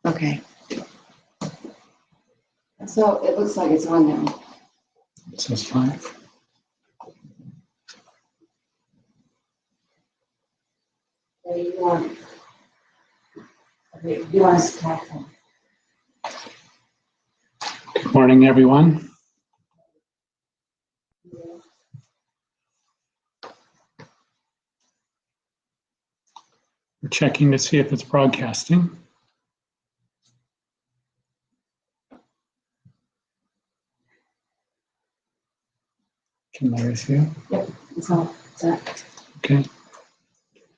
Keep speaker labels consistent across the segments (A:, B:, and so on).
A: Okay. So it looks like it's on now.
B: It says 5.
A: You want us to talk to him?
B: Good morning, everyone. We're checking to see if it's broadcasting. Can Larry see it?
A: Yep, it's on. It's on.
B: Okay.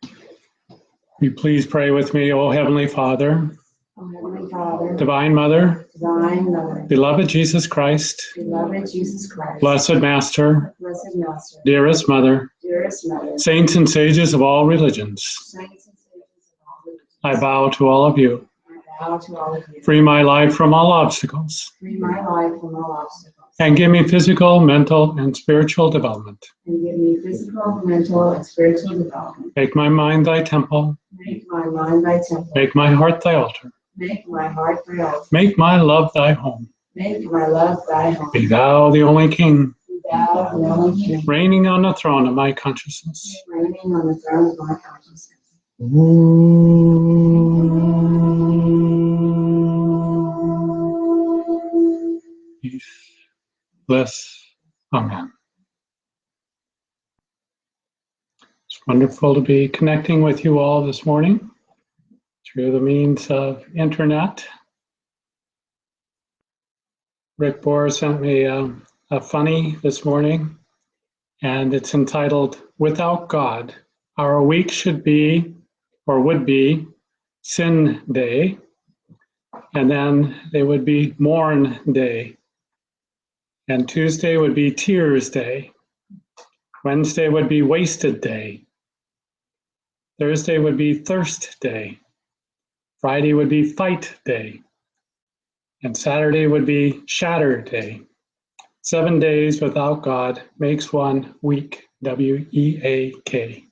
B: Will you please pray with me, O Heavenly Father,
A: Oh, Heavenly Father,
B: Divine Mother,
A: Divine Mother,
B: beloved Jesus Christ,
A: beloved Jesus Christ,
B: Blessed Master,
A: Blessed Master,
B: dearest Mother,
A: dearest Mother,
B: saints and sages of all religions,
A: saints and sages of all religions,
B: I bow to all of you.
A: I bow to all of you.
B: Free my life from all obstacles,
A: Free my life from all obstacles,
B: and give me physical, mental, and spiritual development.
A: and give me physical, mental, and spiritual development.
B: Make my mind thy temple,
A: Make my mind thy temple.
B: make my heart thy altar,
A: Make my heart thy altar.
B: make my love thy home.
A: Make my love thy home.
B: Be thou the only King,
A: Be thou the only King,
B: reigning on the throne of my consciousness.
A: reigning on the throne of my consciousness.
B: Peace, bliss, amen. It's wonderful to be connecting with you all this morning through the means of internet. Rick Bohr sent me a funny this morning, and it's entitled, Without God, Our Week Should Be, or Would Be, Sin Day, and then they would be Mourn Day, and Tuesday would be Tears Day, Wednesday would be Wasted Day, Thursday would be Thirst Day, Friday would be Fight Day, and Saturday would be Shatter Day. 7 days without God makes one week, W-E-A-K.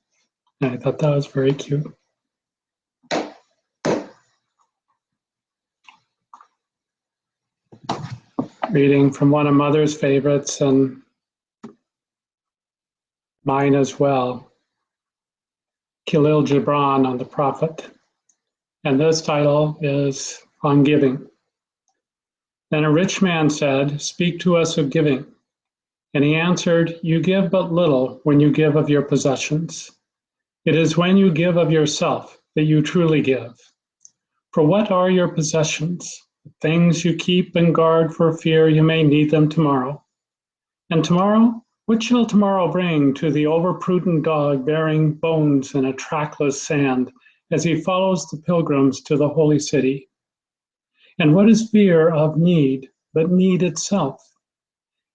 B: And I thought that was very cute. Reading from one of Mother's favorites and mine as well, Khalil Gibran on the Prophet. And this title is on giving. Then a rich man said, Speak to us of giving. And he answered, You give but little when you give of your possessions. It is when you give of yourself that you truly give. For what are your possessions? Things you keep and guard for fear you may need them tomorrow. And tomorrow? What shall tomorrow bring to the overprudent dog bearing bones in a trackless sand as he follows the pilgrims to the holy city? And what is fear of need but need itself?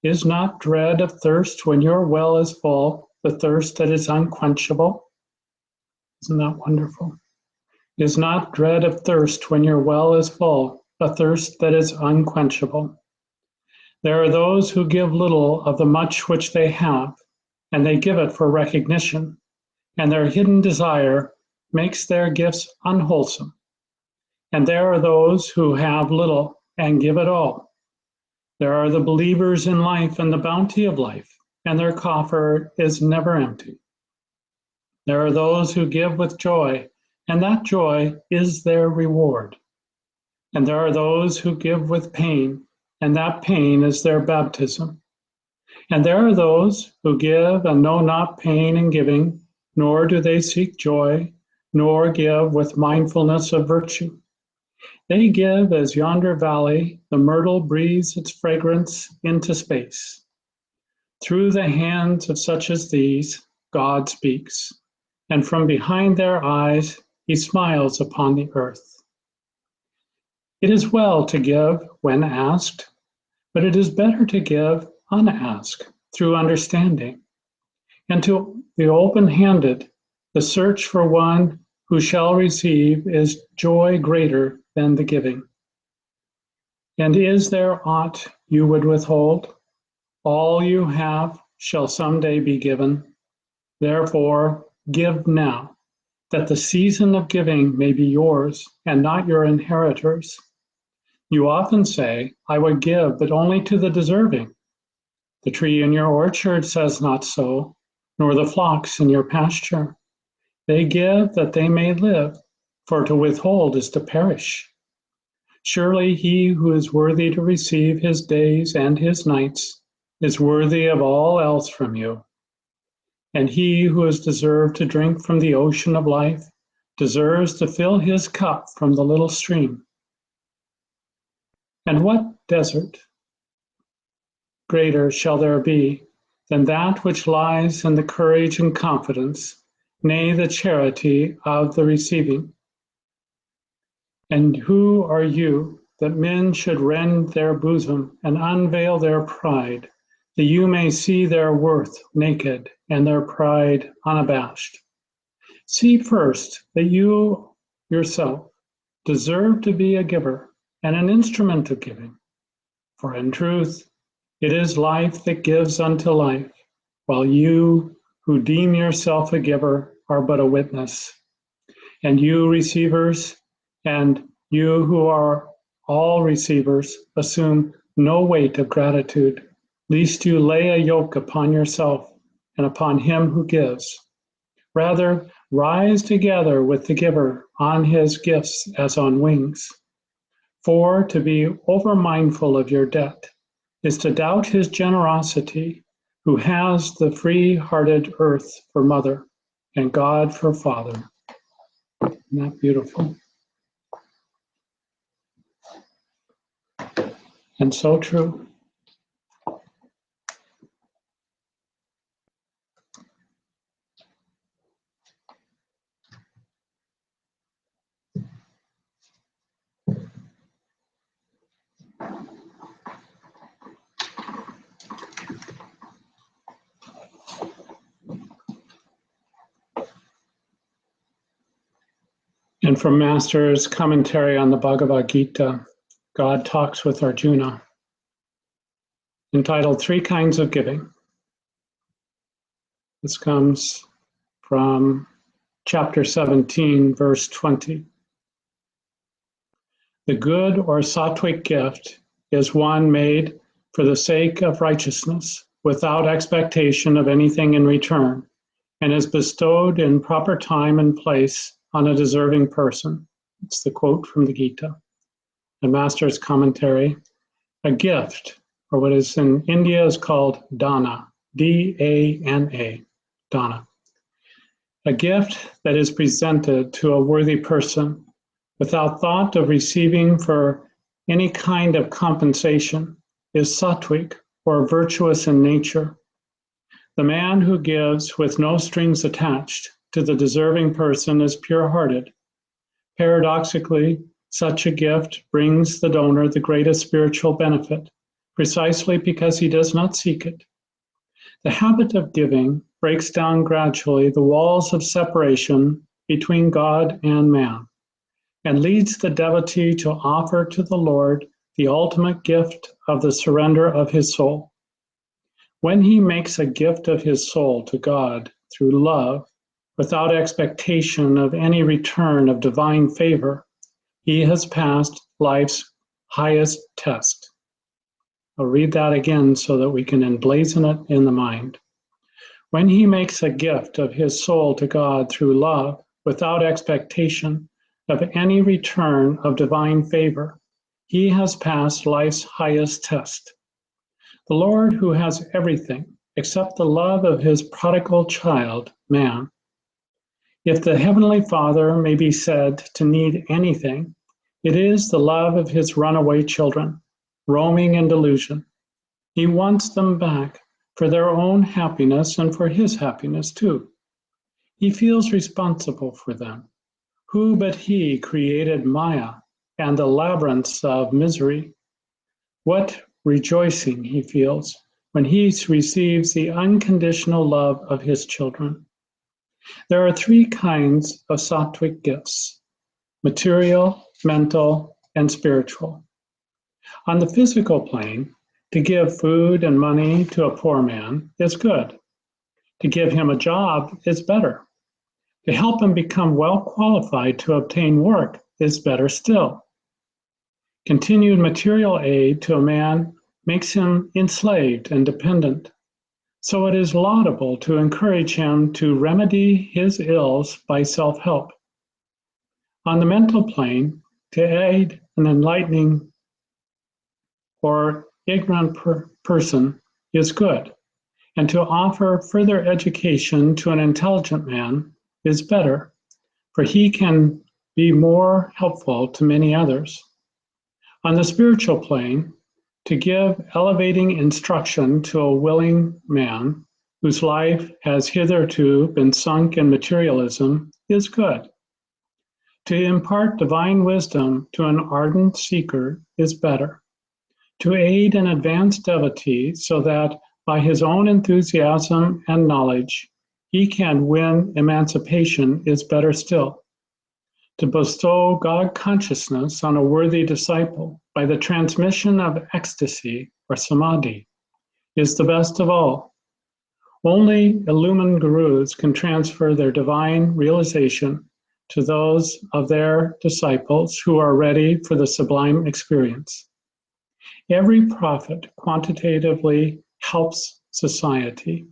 B: Is not dread of thirst when your well is full, the thirst that is unquenchable? Isn't that wonderful? Is not dread of thirst when your well is full, a thirst that is unquenchable? There are those who give little of the much which they have, and they give it for recognition, and their hidden desire makes their gifts unwholesome. And there are those who have little and give it all. There are the believers in life and the bounty of life, and their coffer is never empty. There are those who give with joy, and that joy is their reward. And there are those who give with pain, and that pain is their baptism. And there are those who give and know not pain in giving, nor do they seek joy, nor give with mindfulness of virtue. They give as yonder valley, the myrtle breathes its fragrance into space. Through the hands of such as these, God speaks, and from behind their eyes, he smiles upon the earth. It is well to give when asked, but it is better to give unasked through understanding. And to the open-handed, the search for one who shall receive is joy greater than the giving. And is there aught you would withhold? All you have shall someday be given. Therefore, give now, that the season of giving may be yours and not your inheritors. You often say, I would give, but only to the deserving. The tree in your orchard says not so, nor the flocks in your pasture. They give that they may live, for to withhold is to perish. Surely he who is worthy to receive his days and his nights is worthy of all else from you. And he who has deserved to drink from the ocean of life deserves to fill his cup from the little stream. And what desert greater shall there be than that which lies in the courage and confidence, nay, the charity of the receiving? And who are you that men should rend their bosom and unveil their pride, that you may see their worth naked and their pride unabashed? See first that you yourself deserve to be a giver and an instrument of giving. For in truth, it is life that gives unto life, while you who deem yourself a giver are but a witness. And you receivers, and you who are all receivers, assume no weight of gratitude, lest you lay a yoke upon yourself and upon him who gives. Rather, rise together with the giver on his gifts as on wings. For to be over-mindful of your debt is to doubt his generosity, who has the free-hearted earth for mother and God for father. Isn't that beautiful? And so true. And from Master's commentary on the Bhagavad Gita, God talks with Arjuna, entitled Three Kinds of Giving. This comes from chapter 17, verse 20. The good or sattvic gift is one made for the sake of righteousness, without expectation of anything in return, and is bestowed in proper time and place on a deserving person. It's the quote from the Gita. The Master's commentary, a gift, or what is in India is called dana, D-A-N-A, dana. A gift that is presented to a worthy person without thought of receiving for any kind of compensation is sattvic, or virtuous in nature. The man who gives with no strings attached to the deserving person is pure-hearted. Paradoxically, such a gift brings the donor the greatest spiritual benefit, precisely because he does not seek it. The habit of giving breaks down gradually the walls of separation between God and man, and leads the devotee to offer to the Lord the ultimate gift of the surrender of his soul. When he makes a gift of his soul to God through love, without expectation of any return of divine favor, he has passed life's highest test. I'll read that again so that we can emblazon it in the mind. When he makes a gift of his soul to God through love, without expectation of any return of divine favor, he has passed life's highest test. The Lord, who has everything except the love of his prodigal child, man. If the Heavenly Father may be said to need anything, it is the love of his runaway children, roaming in delusion. He wants them back for their own happiness and for his happiness too. He feels responsible for them. Who but he created Maya and the labyrinths of misery? What rejoicing he feels when he receives the unconditional love of his children. There are three kinds of sattvic gifts: material, mental, and spiritual. On the physical plane, to give food and money to a poor man is good. To give him a job is better. To help him become well qualified to obtain work is better still. Continued material aid to a man makes him enslaved and dependent. So it is laudable to encourage him to remedy his ills by self-help. On the mental plane, to aid an enlightening or ignorant person is good, and to offer further education to an intelligent man is better, for he can be more helpful to many others. On the spiritual plane, to give elevating instruction to a willing man whose life has hitherto been sunk in materialism is good. To impart divine wisdom to an ardent seeker is better. To aid an advanced devotee so that by his own enthusiasm and knowledge he can win emancipation is better still. To bestow God consciousness on a worthy disciple by the transmission of ecstasy or samadhi is the best of all. Only illumined gurus can transfer their divine realization to those of their disciples who are ready for the sublime experience. Every prophet quantitatively helps society.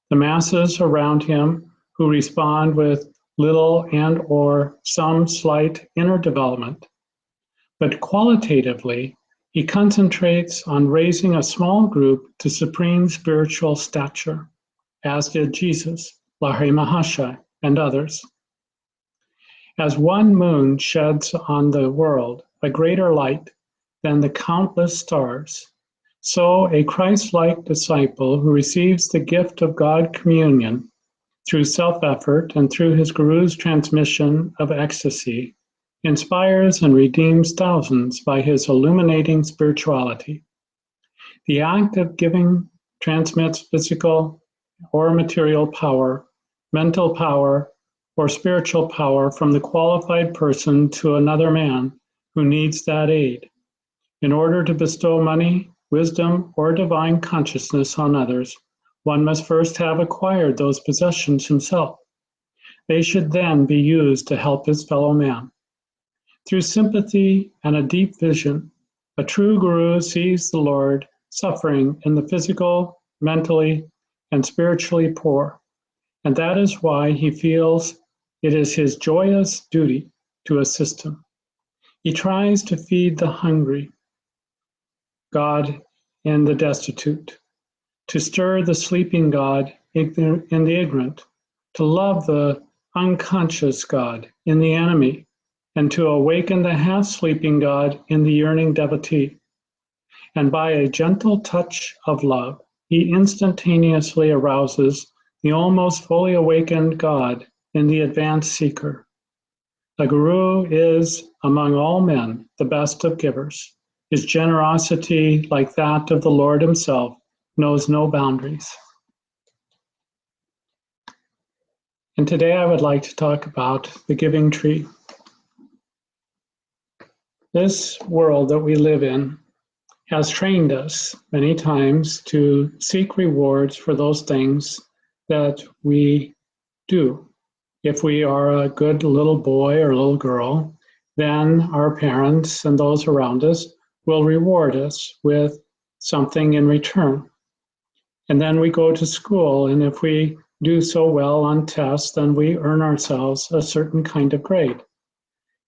B: The masses around him who respond with little and or some slight inner development. But qualitatively, he concentrates on raising a small group to supreme spiritual stature, as did Jesus, Lahiri Mahashaya, and others. As one moon sheds on the world a greater light than the countless stars, so a Christ-like disciple who receives the gift of God communion through self-effort and through his guru's transmission of ecstasy, inspires and redeems thousands by his illuminating spirituality. The act of giving transmits physical or material power, mental power, or spiritual power from the qualified person to another man who needs that aid. In order to bestow money, wisdom, or divine consciousness on others, one must first have acquired those possessions himself. They should then be used to help his fellow man. Through sympathy and a deep vision, a true guru sees the Lord suffering in the physical, mentally, and spiritually poor, and that is why he feels it is his joyous duty to assist him. He tries to feed the hungry, God in the destitute, to stir the sleeping God in the ignorant, to love the unconscious God in the enemy, and to awaken the half-sleeping God in the yearning devotee. And by a gentle touch of love, he instantaneously arouses the almost fully awakened God in the advanced seeker. A guru is, among all men, the best of givers. His generosity, like that of the Lord himself, knows no boundaries. And today I would like to talk about the giving tree. This world that we live in has trained us many times to seek rewards for those things that we do. If we are a good little boy or little girl, then our parents and those around us will reward us with something in return. And then we go to school, and if we do so well on tests, then we earn ourselves a certain kind of grade,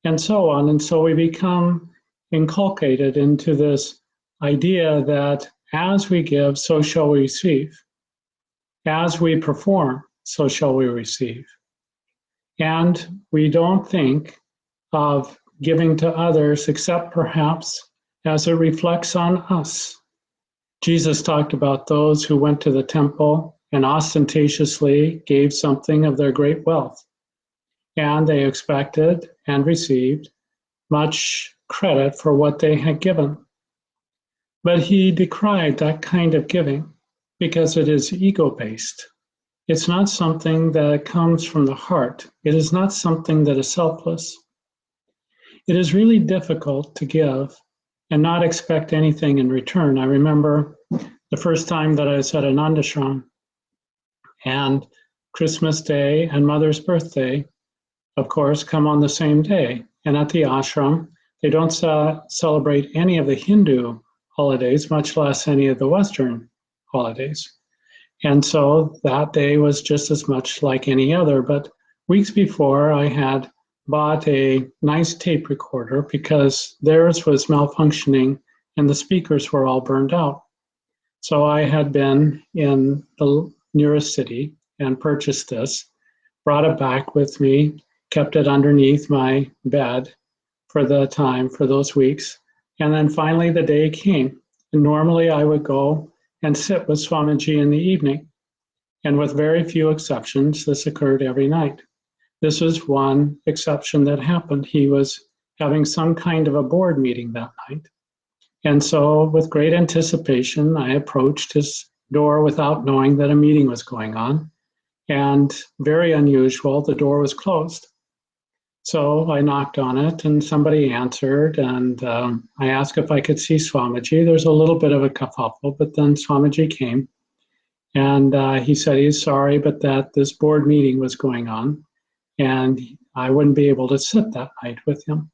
B: and so on. And so we become inculcated into this idea that as we give, so shall we receive. As we perform, so shall we receive. And we don't think of giving to others except perhaps as it reflects on us. Jesus talked about those who went to the temple and ostentatiously gave something of their great wealth, and they expected and received much credit for what they had given. But he decried that kind of giving because it is ego-based. It's not something that comes from the heart. It is not something that is selfless. It is really difficult to give and not expect anything in return. I remember the first time that I was at an ashram, and Christmas Day and Mother's birthday, of course, come on the same day. And at the ashram, they don't celebrate any of the Hindu holidays, much less any of the Western holidays. And so that day was just as much like any other. But weeks before, I had bought a nice tape recorder because theirs was malfunctioning and the speakers were all burned out. So I had been in the nearest city and purchased this, brought it back with me, kept it underneath my bed for the time, for those weeks. And then finally the day came. And normally I would go and sit with Swamiji in the evening. And with very few exceptions, this occurred every night. This was one exception that happened. He was having some kind of a board meeting that night. And so with great anticipation, I approached his door without knowing that a meeting was going on. And very unusual, the door was closed. So I knocked on it and somebody answered, and I asked if I could see Swamiji. There's a little bit of a kerfuffle, but then Swamiji came and he said he's sorry, but that this board meeting was going on and I wouldn't be able to sit that night with him.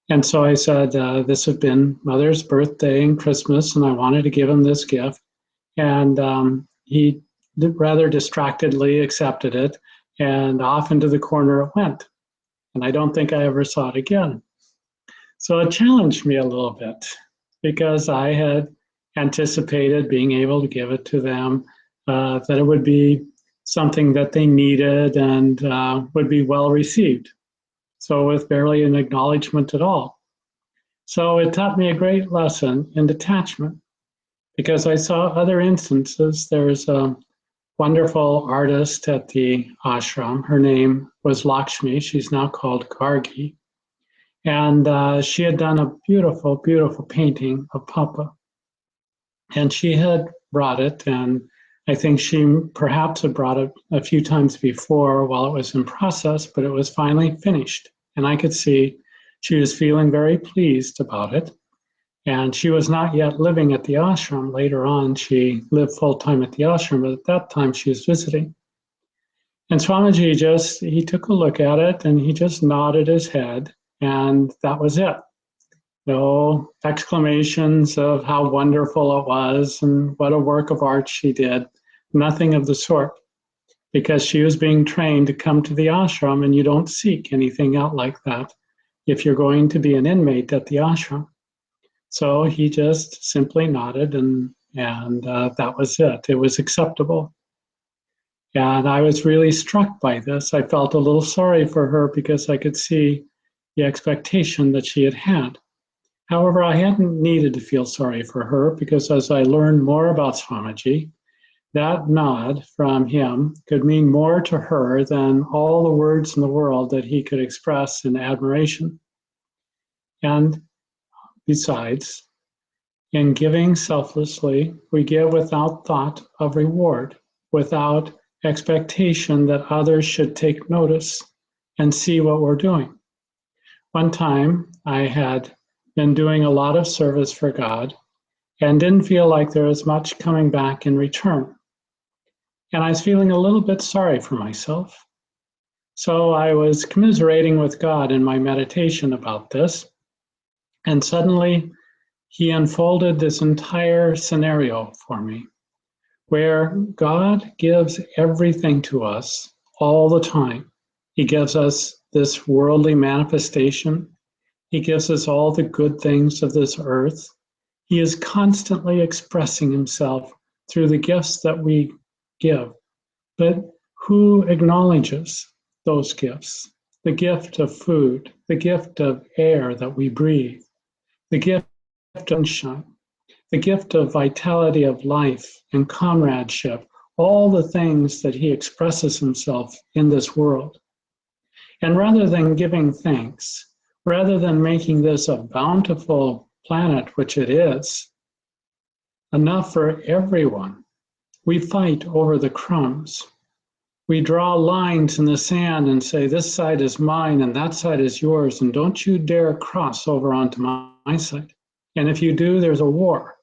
B: And so I said, this had been Mother's birthday and Christmas, and I wanted to give him this gift. And he rather distractedly accepted it, and off into the corner it went. And I don't think I ever saw it again. So it challenged me a little bit because I had anticipated being able to give it to them, that it would be something that they needed and would be well received. So with barely an acknowledgement at all. So it taught me a great lesson in detachment because I saw other instances. There's a wonderful artist at the ashram. Her name was Lakshmi. She's now called Gargi. And she had done a beautiful, beautiful painting of Papa. And she had brought it, and I think she perhaps had brought it a few times before while it was in process, but it was finally finished. And I could see she was feeling very pleased about it. And she was not yet living at the ashram. Later on, she lived full-time at the ashram, but at that time she was visiting. And Swamiji he took a look at it and he just nodded his head, and that was it. No exclamations of how wonderful it was and what a work of art she did. Nothing of the sort, because she was being trained to come to the ashram, and you don't seek anything out like that if you're going to be an inmate at the ashram. So he just simply nodded, and that was it. It was acceptable. And I was really struck by this. I felt a little sorry for her because I could see the expectation that she had had. However, I hadn't needed to feel sorry for her because as I learned more about Swamiji, that nod from him could mean more to her than all the words in the world that he could express in admiration. And besides, in giving selflessly, we give without thought of reward, without expectation that others should take notice and see what we're doing. One time, I had been doing a lot of service for God and didn't feel like there was much coming back in return. And I was feeling a little bit sorry for myself. So I was commiserating with God in my meditation about this. And suddenly he unfolded this entire scenario for me, where God gives everything to us all the time. He gives us this worldly manifestation. He gives us all the good things of this earth. He is constantly expressing himself through the gifts that we give. But who acknowledges those gifts? The gift of food, the gift of air that we breathe, the gift of sunshine, the gift of vitality of life and comradeship, all the things that he expresses himself in this world. And rather than giving thanks, rather than making this a bountiful planet, which it is, enough for everyone, we fight over the crumbs. We draw lines in the sand and say, this side is mine and that side is yours, and don't you dare cross over onto my side. And if you do, there's a war.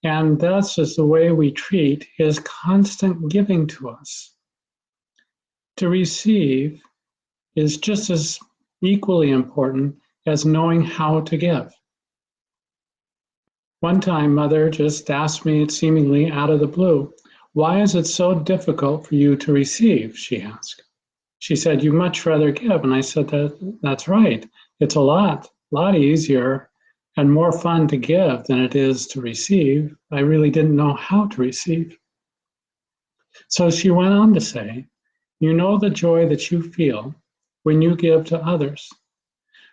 B: And that's just the way we treat his constant giving to us. To receive is just as equally important as knowing how to give. One time, Mother just asked me, seemingly out of the blue, "Why is it so difficult for you to receive?" she asked. She said, "You much rather give." And I said, that's right. It's a lot easier and more fun to give than it is to receive. I really didn't know how to receive. So she went on to say, "You know the joy that you feel when you give to others.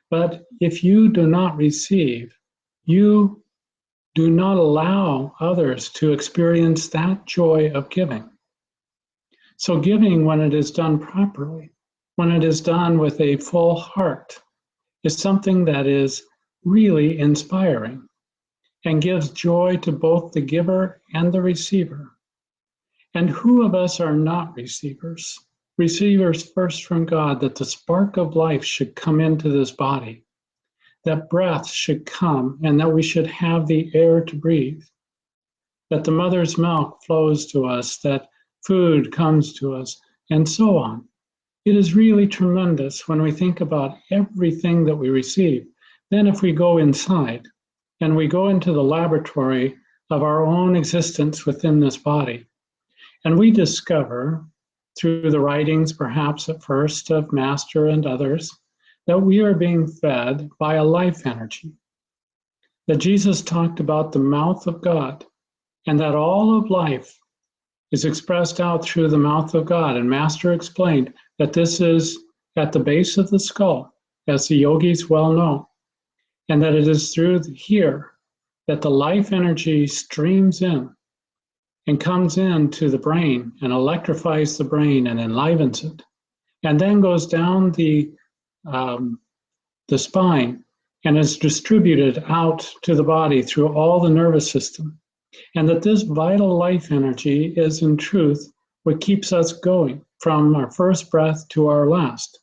B: But if you do not receive, you do not allow others to experience that joy of giving." So giving, when it is done properly, when it is done with a full heart, is something that is really inspiring and gives joy to both the giver and the receiver. And who of us are not receivers? Receivers first from God, that the spark of life should come into this body, that breath should come, and that we should have the air to breathe, that the mother's milk flows to us, that food comes to us, and so on. It is really tremendous when we think about everything that we receive. Then if we go inside and we go into the laboratory of our own existence within this body, and we discover, through the writings perhaps at first of Master and others, that we are being fed by a life energy, that Jesus talked about the mouth of God, and that all of life is expressed out through the mouth of God. And Master explained that this is at the base of the skull, as the yogis well know, and that it is through here that the life energy streams in and comes into the brain and electrifies the brain and enlivens it, and then goes down the spine and is distributed out to the body through all the nervous system. And that this vital life energy is in truth what keeps us going from our first breath to our last.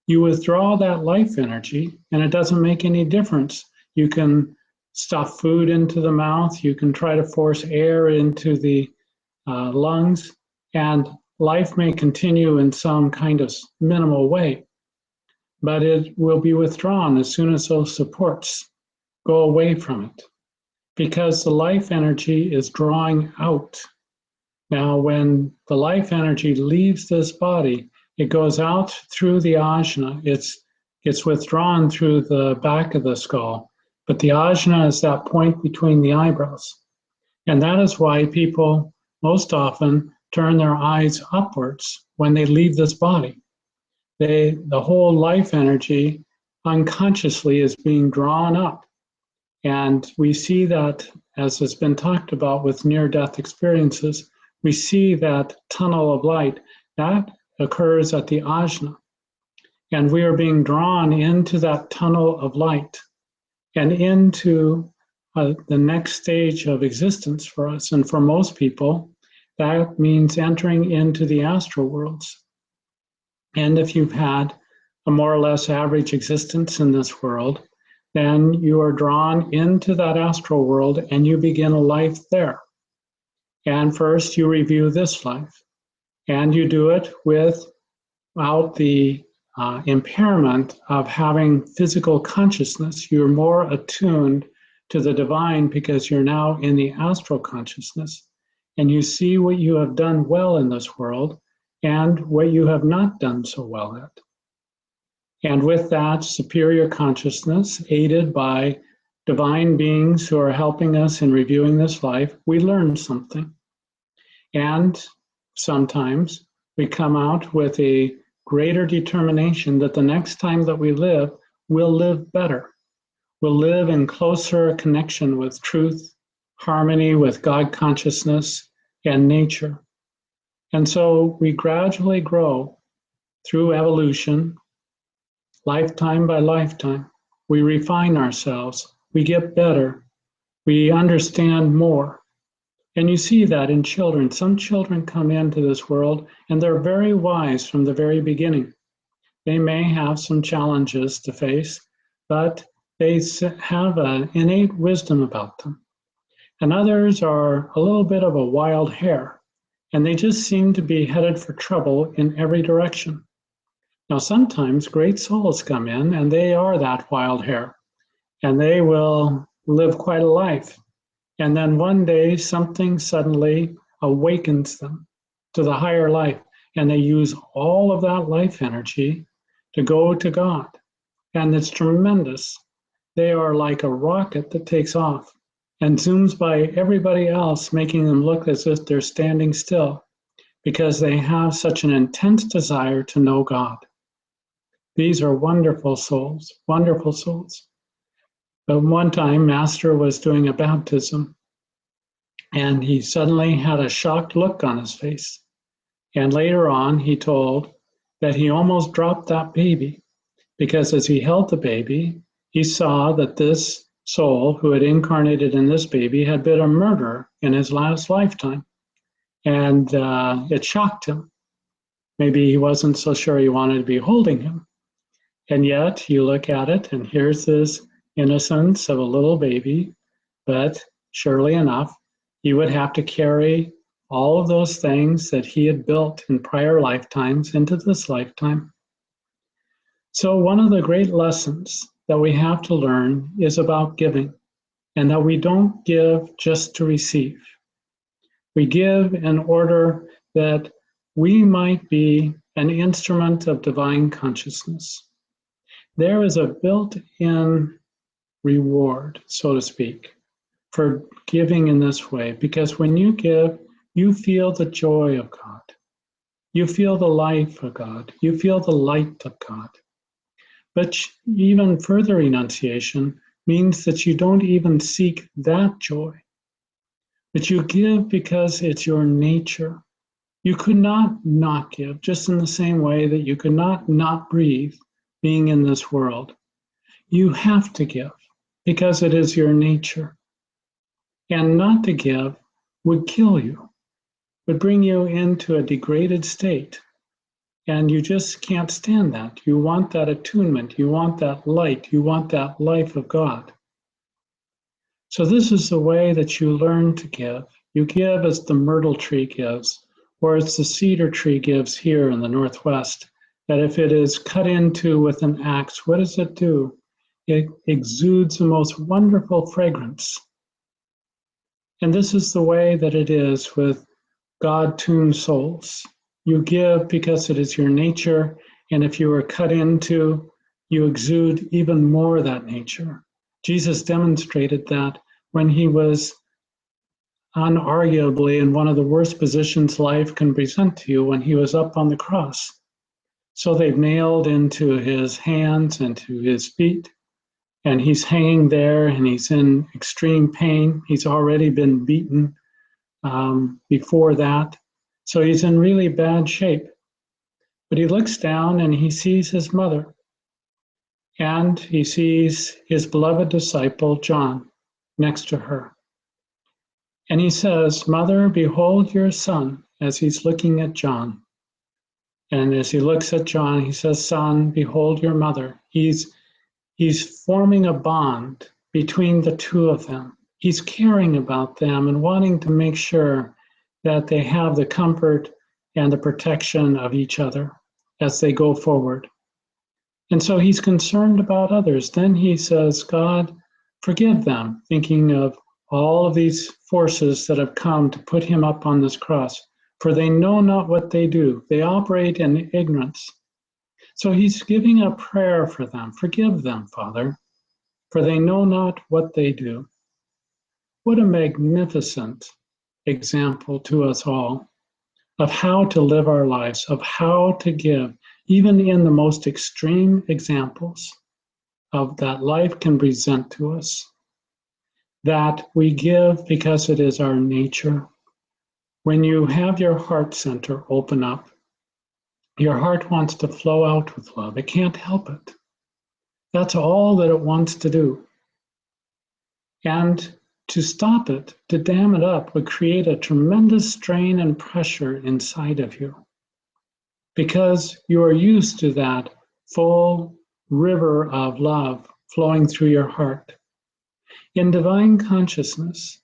B: You withdraw that life energy and it doesn't make any difference. You can stuff food into the mouth, you can try to force air into the lungs, and life may continue in some kind of minimal way, but it will be withdrawn as soon as those supports go away from it, because the life energy is drawing out. Now, when the life energy leaves this body, it goes out through the ajna. It's withdrawn through the back of the skull, but the ajna is that point between the eyebrows. And that is why people most often turn their eyes upwards when they leave this body. The whole life energy unconsciously is being drawn up. And we see that, as has been talked about with near-death experiences, we see that tunnel of light that occurs at the ajna. And we are being drawn into that tunnel of light and into the next stage of existence for us. And for most people, that means entering into the astral worlds. And if you've had a more or less average existence in this world, then you are drawn into that astral world and you begin a life there. And first you review this life, and you do it without the impairment of having physical consciousness. You're more attuned to the divine because you're now in the astral consciousness, and you see what you have done well in this world and what you have not done so well at. And with that superior consciousness, aided by divine beings who are helping us in reviewing this life, we learn something. And sometimes we come out with a greater determination that the next time that we live, we'll live better. We'll live in closer connection with truth, harmony with God consciousness, and nature. And so we gradually grow through evolution, lifetime by lifetime. We refine ourselves, we get better, we understand more. And you see that in children. Some children come into this world and they're very wise from the very beginning. They may have some challenges to face, but they have an innate wisdom about them. And others are a little bit of a wild hare. and they just seem to be headed for trouble in every direction. Now, sometimes great souls come in, and they are that wild hare, and they will live quite a life. And then one day, something suddenly awakens them to the higher life, and they use all of that life energy to go to God. And it's tremendous. They are like a rocket that takes off and zooms by everybody else, making them look as if they're standing still because they have such an intense desire to know God. These are wonderful souls, wonderful souls. But one time, Master was doing a baptism, and he suddenly had a shocked look on his face. And later on, he told that he almost dropped that baby because as he held the baby, he saw that this soul who had incarnated in this baby had been a murderer in his last lifetime. And it shocked him. Maybe he wasn't so sure he wanted to be holding him. And yet you look at it and here's this innocence of a little baby, but surely enough, he would have to carry all of those things that he had built in prior lifetimes into this lifetime. So one of the great lessons that we have to learn is about giving, and that we don't give just to receive. We give in order that we might be an instrument of divine consciousness. There is a built-in reward, so to speak, for giving in this way, because when you give, you feel the joy of God. You feel the life of God. You feel the light of God. But even further renunciation means that you don't even seek that joy, but you give because it's your nature. You could not give, just in the same way that you could not breathe being in this world. You have to give because it is your nature. And not to give would kill you, would bring you into a degraded state. And you just can't stand that. You want that attunement. You want that light. You want that life of God. So this is the way that you learn to give. You give as the myrtle tree gives, or as the cedar tree gives here in the Northwest, that if it is cut into with an axe, what does it do? It exudes the most wonderful fragrance. And this is the way that it is with God-tuned souls. You give because it is your nature, and if you are cut into, you exude even more that nature. Jesus demonstrated that when he was unarguably in one of the worst positions life can present to you when he was up on the cross. So they've nailed into his hands and to his feet, and he's hanging there and he's in extreme pain. He's already been beaten before that. So he's in really bad shape. But he looks down and he sees his mother. And he sees his beloved disciple, John, next to her. And he says, "Mother, behold your son," as he's looking at John. And as he looks at John, he says, "Son, behold your mother." He's forming a bond between the two of them. He's caring about them and wanting to make sure that they have the comfort and the protection of each other as they go forward. And so he's concerned about others. Then he says, "God, forgive them," thinking of all of these forces that have come to put him up on this cross, "for they know not what they do. They operate in ignorance." So he's giving a prayer for them. "Forgive them, Father, for they know not what they do." What a magnificent example to us all of how to live our lives, of how to give, even in the most extreme examples of that life can present to us. That we give because it is our nature. When you have your heart center open up, your heart wants to flow out with love. It can't help it. That's all that it wants to do. And to stop it, to dam it up, would create a tremendous strain and pressure inside of you because you are used to that full river of love flowing through your heart. In divine consciousness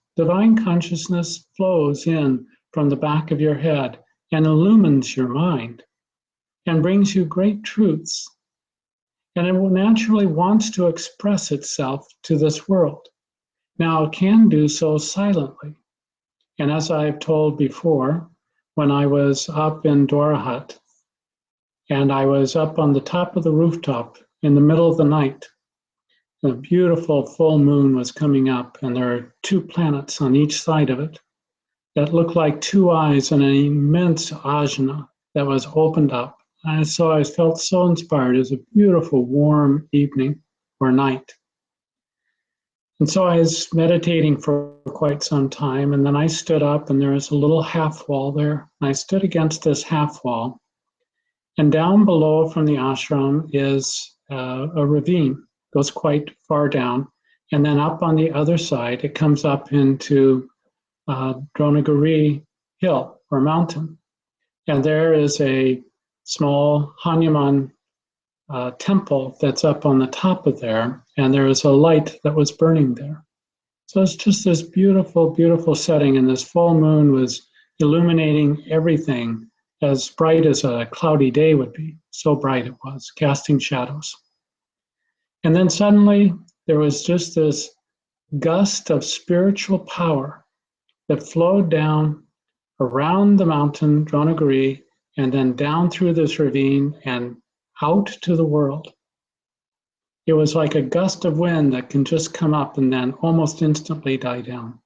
B: flows in from the back of your head and illumines your mind and brings you great truths. And it will naturally wants to express itself to this world. Now, it can do so silently. And as I've told before, when I was up in Dora Hut, and I was up on the top of the rooftop in the middle of the night, a beautiful full moon was coming up, and there are two planets on each side of it that looked like two eyes and an immense ajna that was opened up. And so I felt so inspired. It was a beautiful, warm evening or night. And so I was meditating for quite some time, and then I stood up, and there was a little half wall there. I stood against this half wall, and down below from the ashram is a ravine, goes quite far down, and then up on the other side, it comes up into Dronagiri Hill or mountain. And there is a small Hanuman temple that's up on the top of there, and there is a light that was burning there. So it's just this beautiful, beautiful setting, and this full moon was illuminating everything as bright as a cloudy day would be. So bright it was, casting shadows. And then suddenly there was just this gust of spiritual power that flowed down around the mountain, Dronagiri, and then down through this ravine and out to the world. It was like a gust of wind that can just come up and then almost instantly die down.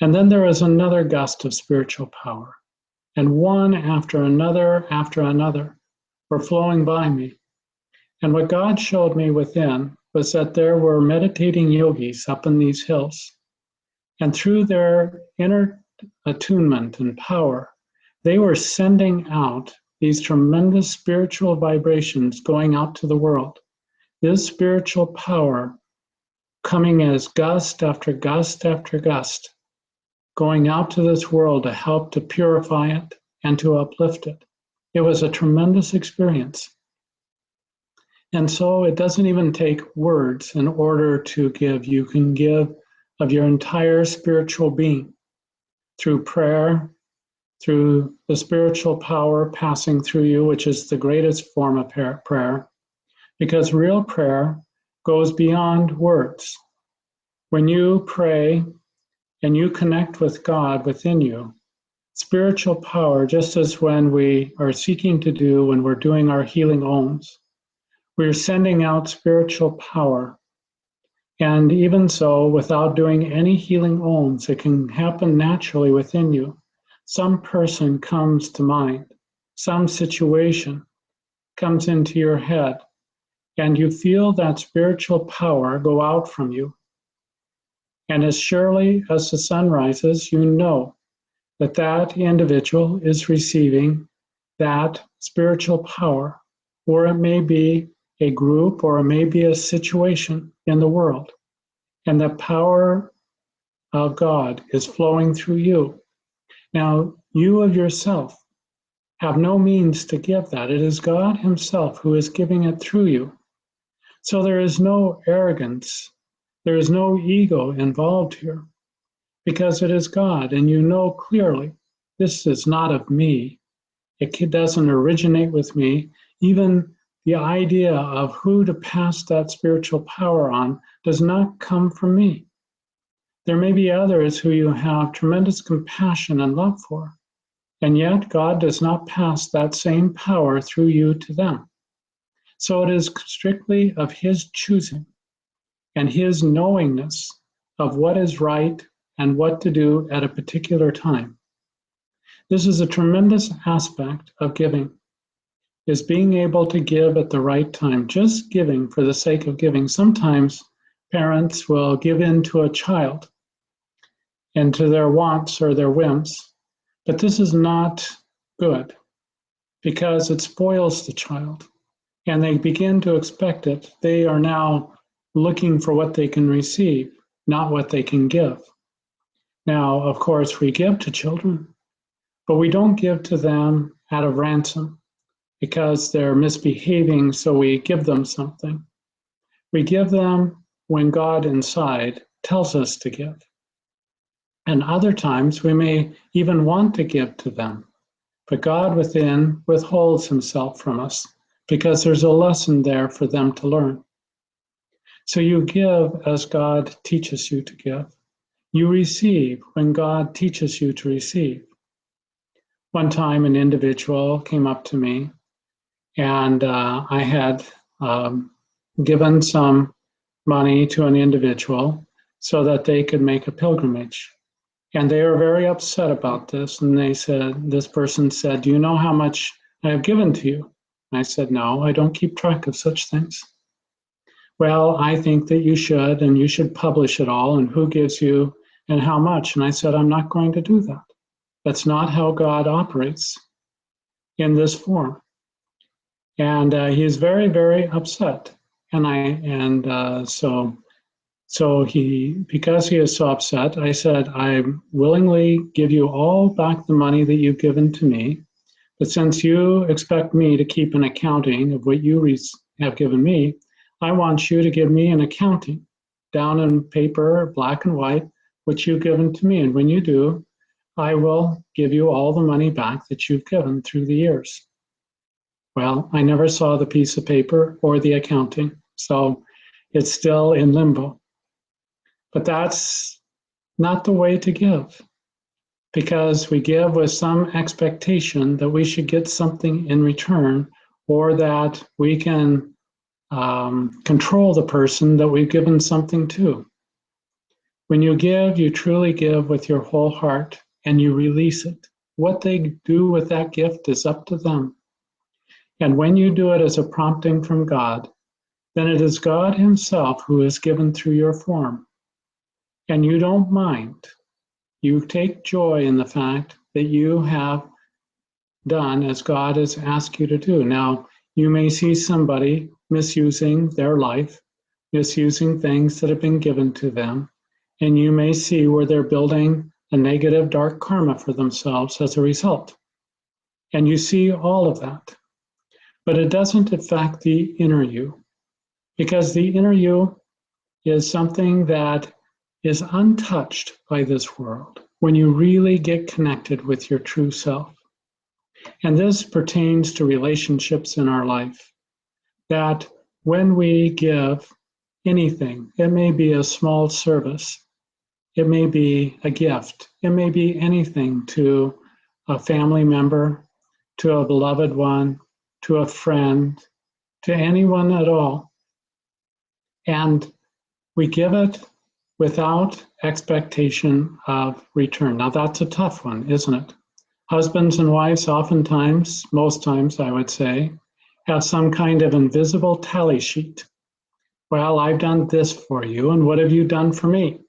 B: And then there was another gust of spiritual power, and one after another were flowing by me. And what God showed me within was that there were meditating yogis up in these hills, and through their inner attunement and power, they were sending out these tremendous spiritual vibrations going out to the world. This spiritual power coming as gust after gust after gust, going out to this world to help to purify it and to uplift it. It was a tremendous experience. And so it doesn't even take words in order to give. You can give of your entire spiritual being through prayer, through the spiritual power passing through you, which is the greatest form of prayer, because real prayer goes beyond words. When you pray and you connect with God within you, spiritual power, just as when we are seeking to do when we're doing our healing ohms, we're sending out spiritual power. And even so, without doing any healing ohms, it can happen naturally within you. Some person comes to mind, some situation comes into your head, and you feel that spiritual power go out from you. And as surely as the sun rises, you know that that individual is receiving that spiritual power, or it may be a group, or it may be a situation in the world. And the power of God is flowing through you. Now, you of yourself have no means to give that. It is God Himself who is giving it through you. So there is no arrogance, there is no ego involved here, because it is God, and you know clearly this is not of me. It doesn't originate with me. Even the idea of who to pass that spiritual power on does not come from me. There may be others who you have tremendous compassion and love for, and yet God does not pass that same power through you to them. So it is strictly of His choosing and His knowingness of what is right and what to do at a particular time. This is a tremendous aspect of giving, is being able to give at the right time, just giving for the sake of giving. Sometimes parents will give in to a child and to their wants or their whims, but this is not good because it spoils the child and they begin to expect it. They are now looking for what they can receive, not what they can give. Now, of course, we give to children, but we don't give to them out of ransom because they're misbehaving, so we give them something. We give them when God inside tells us to give. And other times we may even want to give to them. But God within withholds himself from us because there's a lesson there for them to learn. So you give as God teaches you to give. You receive when God teaches you to receive. One time an individual came up to me, and I had given some money to an individual so that they could make a pilgrimage. And they were very upset about this. And this person said, "Do you know how much I have given to you?" And I said, "No, I don't keep track of such things." "Well, I think that you should, and you should publish it all, and who gives you and how much." And I said, "I'm not going to do that. That's not how God operates in this form." And he is very, very upset. So because he is so upset, I said, "I willingly give you all back the money that you've given to me, but since you expect me to keep an accounting of what you have given me, I want you to give me an accounting down on paper, black and white, what you've given to me. And when you do, I will give you all the money back that you've given through the years." Well, I never saw the piece of paper or the accounting, so it's still in limbo. But that's not the way to give, because we give with some expectation that we should get something in return, or that we can control the person that we've given something to. When you give, you truly give with your whole heart, and you release it. What they do with that gift is up to them. And when you do it as a prompting from God, then it is God himself who is given through your form. And you don't mind. You take joy in the fact that you have done as God has asked you to do. Now, you may see somebody misusing their life, misusing things that have been given to them, and you may see where they're building a negative, dark karma for themselves as a result. And you see all of that. But it doesn't affect the inner you, because the inner you is something that is untouched by this world when you really get connected with your true self. And this pertains to relationships in our life, that when we give anything, it may be a small service, it may be a gift, it may be anything to a family member, to a beloved one, to a friend, to anyone at all. And we give it without expectation of return. Now that's a tough one, isn't it? Husbands and wives oftentimes, most times I would say, have some kind of invisible tally sheet. Well, I've done this for you, and what have you done for me?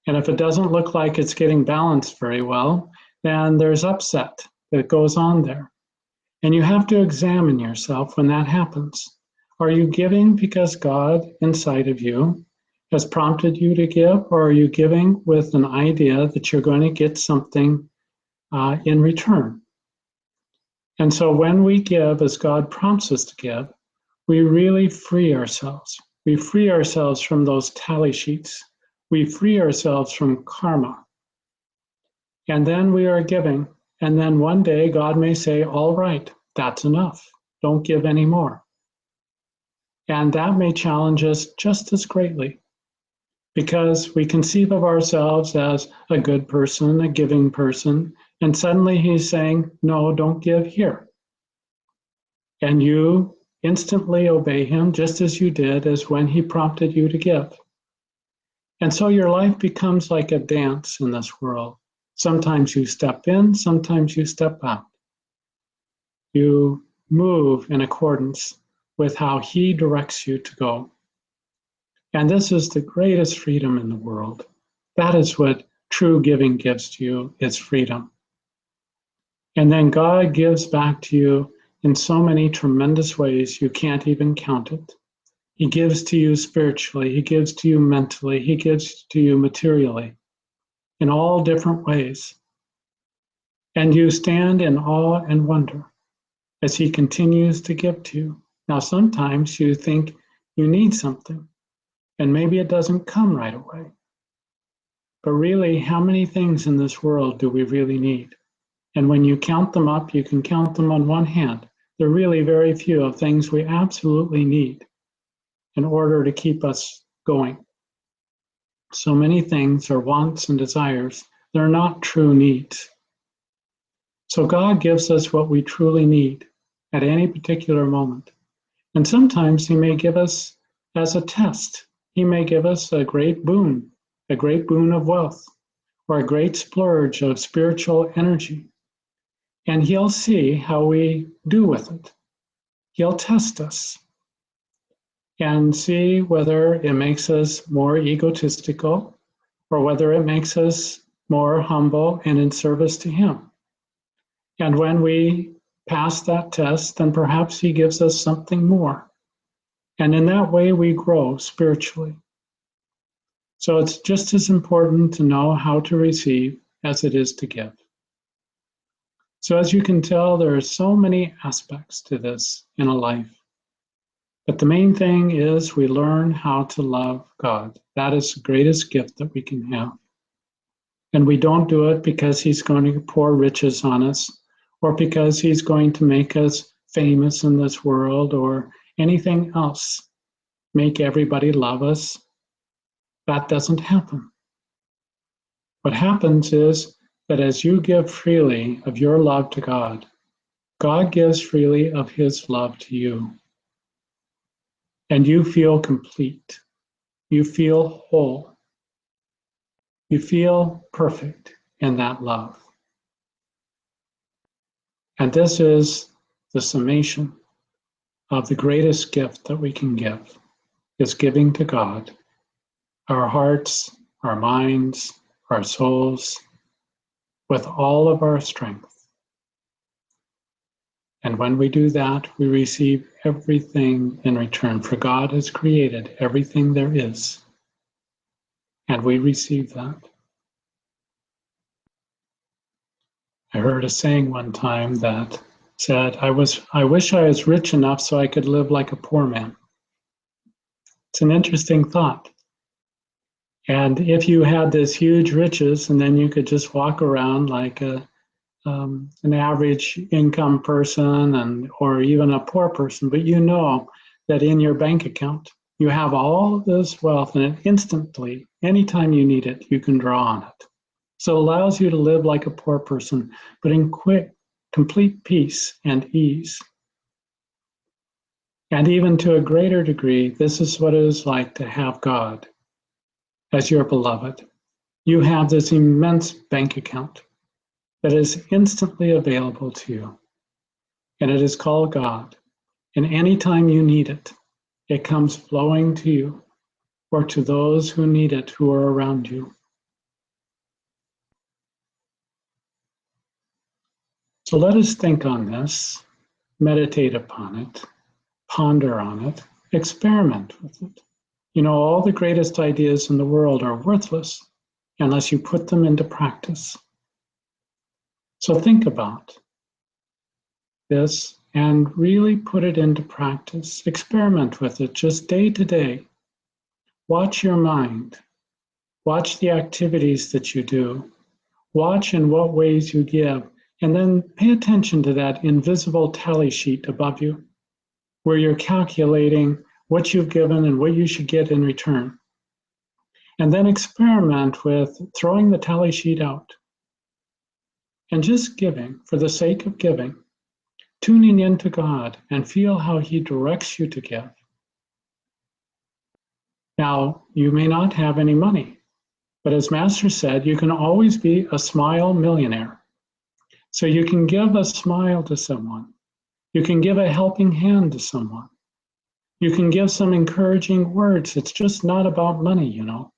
B: And if it doesn't look like it's getting balanced very well, then there's upset that goes on there. And you have to examine yourself when that happens. Are you giving because God inside of you has prompted you to give, or are you giving with an idea that you're going to get something in return? And so when we give as God prompts us to give, we really free ourselves. We free ourselves from those tally sheets. We free ourselves from karma. And then we are giving. And then one day God may say, "All right, that's enough. Don't give any more." And that may challenge us just as greatly, because we conceive of ourselves as a good person, a giving person, and suddenly he's saying, "No, don't give here." And you instantly obey him, just as you did as when he prompted you to give. And so your life becomes like a dance in this world. Sometimes you step in, sometimes you step out. You move in accordance with how he directs you to go. And this is the greatest freedom in the world. That is what true giving gives to you, is freedom. And then God gives back to you in so many tremendous ways you can't even count it. He gives to you spiritually, he gives to you mentally, he gives to you materially, in all different ways. And you stand in awe and wonder as he continues to give to you. Now, sometimes you think you need something, and maybe it doesn't come right away. But really, how many things in this world do we really need? And when you count them up, you can count them on one hand. There are really very few of things we absolutely need in order to keep us going. So many things are wants and desires. They're not true needs. So God gives us what we truly need at any particular moment. And sometimes He may give us as a test. He may give us a great boon of wealth, or a great splurge of spiritual energy. And He'll see how we do with it. He'll test us and see whether it makes us more egotistical or whether it makes us more humble and in service to Him. And when we pass that test, then perhaps He gives us something more. And in that way, we grow spiritually. So it's just as important to know how to receive as it is to give. So as you can tell, there are so many aspects to this in a life. But the main thing is we learn how to love God. That is the greatest gift that we can have. And we don't do it because He's going to pour riches on us, or because He's going to make us famous in this world, or anything else, make everybody love us. That doesn't happen. What happens is that as you give freely of your love to God, God gives freely of His love to you. And you feel complete. You feel whole. You feel perfect in that love. And this is the summation of the greatest gift that we can give, is giving to God our hearts, our minds, our souls, with all of our strength. And when we do that, we receive everything in return, for God has created everything there is, and we receive that. I heard a saying one time that said, I wish I was rich enough so I could live like a poor man. It's an interesting thought. And if you had this huge riches and then you could just walk around like an average income person or even a poor person, but you know that in your bank account, you have all this wealth and instantly, anytime you need it, you can draw on it. So it allows you to live like a poor person, but in complete peace and ease. And even to a greater degree, this is what it is like to have God as your beloved. You have this immense bank account that is instantly available to you. And it is called God. And anytime you need it, it comes flowing to you or to those who need it who are around you. So let us think on this, meditate upon it, ponder on it, experiment with it. You know, all the greatest ideas in the world are worthless unless you put them into practice. So think about this and really put it into practice. Experiment with it just day to day. Watch your mind. Watch the activities that you do. Watch in what ways you give. And then pay attention to that invisible tally sheet above you, where you're calculating what you've given and what you should get in return. And then experiment with throwing the tally sheet out and just giving for the sake of giving, tuning into God and feel how He directs you to give. Now, you may not have any money, but as Master said, you can always be a smile millionaire. So you can give a smile to someone. You can give a helping hand to someone. You can give some encouraging words. It's just not about money, you know.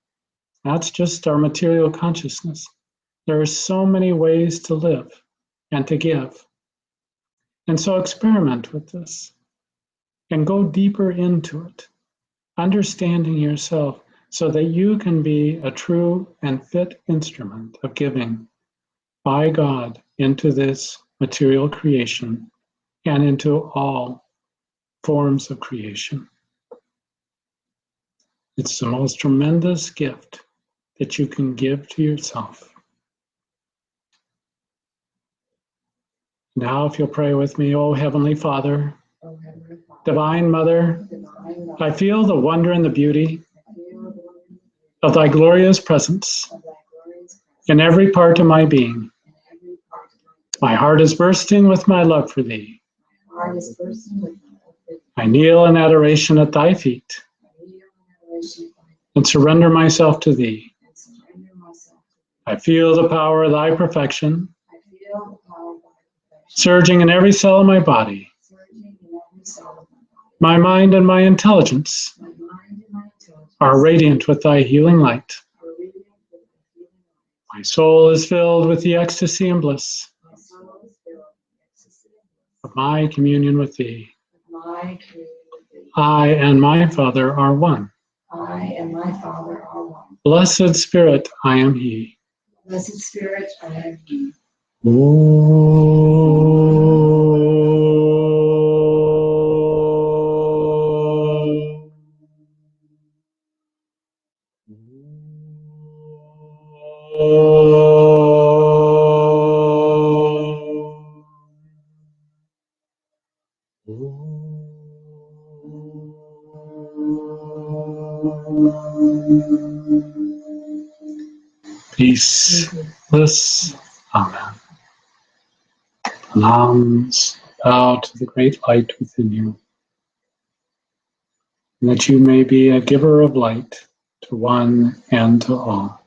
B: That's just our material consciousness. There are so many ways to live and to give. And so experiment with this and go deeper into it, understanding yourself so that you can be a true and fit instrument of giving by God into this material creation and into all forms of creation. It's the most tremendous gift that you can give to yourself. Now, if you'll pray with me, O Heavenly Father,
A: O Heavenly Father,
B: Divine Mother,
A: divine love,
B: I feel the wonder and the beauty
A: I feel the wonder
B: of thy glorious presence
A: of thy glorious
B: in every part of my being.
A: in every part of my
B: My heart is bursting with my love for thee.
A: heart is bursting with my love for thee.
B: I kneel in adoration at thy feet
A: I kneel in adoration at thy feet
B: and surrender myself to thee.
A: and surrender myself to thee.
B: I feel the power of thy perfection
A: I feel the power of thy perfection
B: surging in every cell of my body,
A: surging in every cell of my body.
B: my mind and my intelligence
A: My mind and my intelligence
B: are radiant with thy healing light.
A: are radiant with thy healing light.
B: My soul is filled with the ecstasy and bliss
A: My soul is filled with ecstasy and
B: of my communion with thee.
A: bliss of my communion with thee.
B: I and my Father are one.
A: I and my Father are one.
B: Blessed Spirit, I am He.
A: Blessed Spirit, I am He.
B: Peace, bliss, amen. Arms bow to the great light within you, and that you may be a giver of light to one and to all.